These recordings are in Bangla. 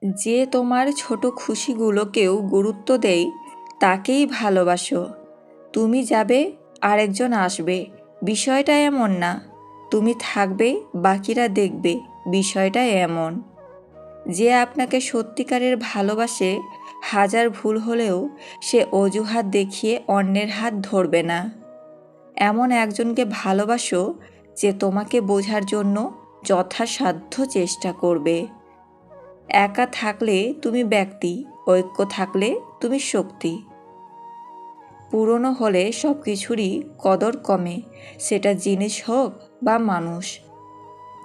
যে তোমার ছোট খুশিগুলোকেও গুরুত্ব দেয় তাকেই ভালোবাসো। তুমি যাবে, আরেকজন আসবে, বিষয়টা এমন না। তুমি থাকবে, বাকিরা দেখবে, বিষয়টা এমন। যে আপনাকে সত্যিকারের ভালোবাসে, হাজার ভুল হলেও সে অজুহাত দেখিয়ে অন্যের হাত ধরবে না। এমন একজনকে ভালোবাসো যে তোমাকে বোঝার জন্য যথাসাধ্য চেষ্টা করবে। একা থাকলে তুমি ব্যক্তি, ঐক্য থাকলে তুমি শক্তি। পুরনো হলে সব কিছুরই কদর কমে, সেটা জিনিস হোক বা মানুষ।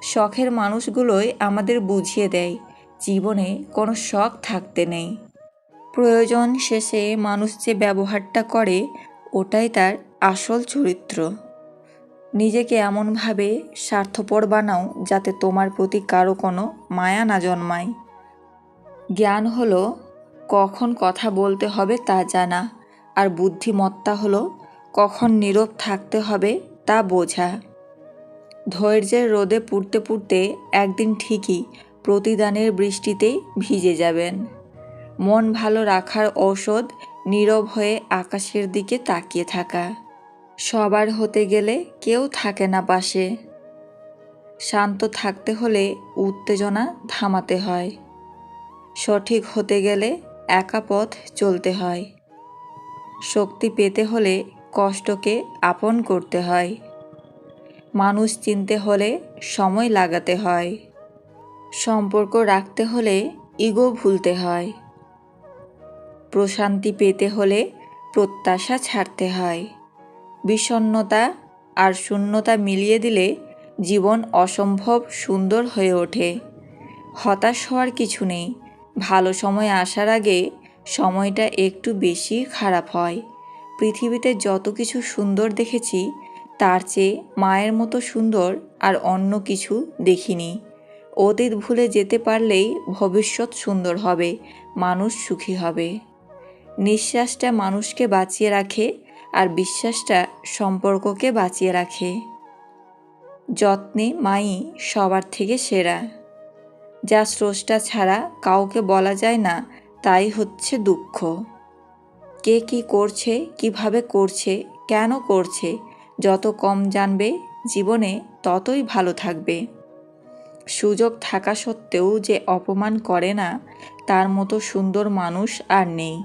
শখের মানুষগুলোই আমাদের বুঝিয়ে দেয় জীবনে কোনো শখ থাকতে নেই। প্রয়োজন শেষে মানুষ যে ব্যবহারটা করে, ওটাই তার আসল চরিত্র। নিজেকে এমনভাবে স্বার্থপর বানাও যাতে তোমার প্রতি কারো কোনো মায়া না জন্মায়। জ্ঞান হলো কখন কথা বলতে হবে তা জানা, আর বুদ্ধিমত্তা হলো কখন নীরব থাকতে হবে তা বোঝা। ধৈর্যের রোদে পুড়তে পুড়তে একদিন ঠিকই প্রতিদানের বৃষ্টিতেই ভিজে যাবেন। মন ভালো রাখার ঔষধ নীরব হয়ে আকাশের দিকে তাকিয়ে থাকা। সবার হতে গেলে কেউ থাকে না পাশে। শান্ত থাকতে হলে উত্তেজনা থামাতে হয়। সঠিক হতে গেলে একা পথ চলতে হয়। শক্তি পেতে হলে কষ্টকে আপন করতে হয়। মানুষ চিনতে হলে সময় লাগাতে হয়। সম্পর্ক রাখতে হলে ইগো ভুলতে হয়। প্রশান্তি পেতে হলে প্রত্যাশা ছাড়তে হয়। বিষণ্ণতা আর শূন্যতা মিলিয়ে দিলে জীবন অসম্ভব সুন্দর হয়ে ওঠে। হতাশ হওয়ার কিছু নেই। ভালো সময় আসার আগে সময়টা একটু বেশি খারাপ হয়। পৃথিবীতে যত কিছু সুন্দর দেখেছি, তার চেয়ে মায়ের মতো সুন্দর আর অন্য কিছু দেখিনি। অতীত ভুলে যেতে পারলেই ভবিষ্যৎ সুন্দর হবে, মানুষ সুখী হবে। নিঃশ্বাসটা মানুষকে বাঁচিয়ে রাখে, আর বিশ্বাসটা সম্পর্ককে বাঁচিয়ে রাখে। যত্নে মাই সবার থেকে সেরা। যা স্রষ্টা ছাড়া কাউকে বলা যায় না, তাই হচ্ছে দুঃখ। কে কি করছে, কিভাবে করছে, কেন করছে, যত কম জানবে জীবনে ততই ভালো থাকবে। সুযোগ থাকা সত্ত্বেও যে অপমান করে না, তার মতো সুন্দর মানুষ আর নেই।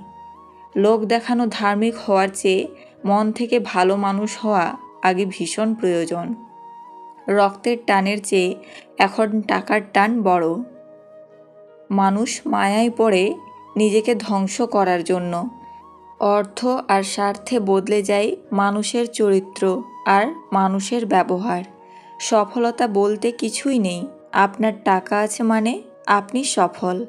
লোক দেখানো ধার্মিক হওয়ার চেয়ে মন থেকে ভালো মানুষ হওয়া আগে ভীষণ প্রয়োজন। রক্তের টানের চেয়ে এখন টাকার টান বড়। মানুষ মায়ায় পড়ে নিজেকে ধ্বংস করার জন্য। অর্থ আর স্বার্থে বদলে যায় মানুষের চরিত্র আর মানুষের ব্যবহার। সফলতা বলতে কিছুই নেই। আপনার টাকা আছে মানে আপনি সফল।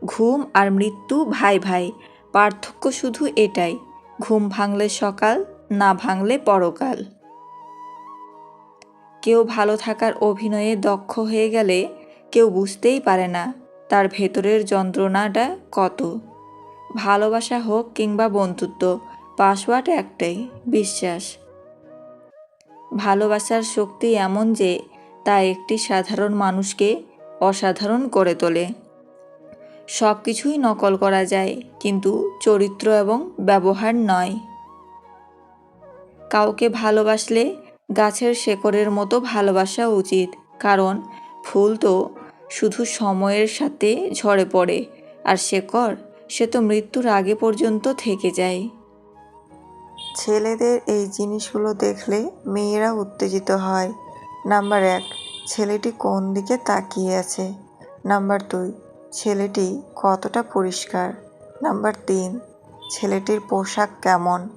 ঘুম আর মৃত্যু ভাই ভাই, পার্থক্য শুধু এটাই, ঘুম ভাঙলে সকাল, না ভাঙলে পরকাল। কেউ ভালো থাকার অভিনয়ে দক্ষ হয়ে গেলে কেউ বুঝতেই পারে না তার ভেতরের যন্ত্রণাটা কত। ভালোবাসা হোক কিংবা বন্ধুত্ব, পাসওয়ার্ড একটাই, বিশ্বাস। ভালোবাসার শক্তি এমন যে তা একটি সাধারণ মানুষকে অসাধারণ করে তোলে। সব কিছুই নকল করা যায়, কিন্তু চরিত্র এবং ব্যবহার নয়। কাউকে ভালোবাসলে গাছের শেকড়ের মতো ভালোবাসা উচিত, কারণ ফুল তো শুধু সময়ের সাথে ঝরে পড়ে, আর শেকড় সে তো মৃত্যুর আগে পর্যন্ত থেকে যায়। ছেলেদের এই জিনিসগুলো দেখলে মেয়েরা উত্তেজিত হয়। নাম্বার 1, ছেলেটি কোন দিকে তাকিয়ে আছে। নাম্বার 2, ছেলেটি কতটা পরিষ্কার। নাম্বার 3, ছেলেটির পোশাক কেমন।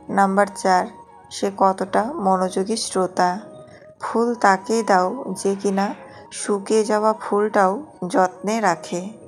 নাম্বার 4, সে কতটা মনোযোগী শ্রোতা। ফুল তাকেই দাও যে কিনা শুকিয়ে যাওয়া ফুলটাও যত্নে রাখে।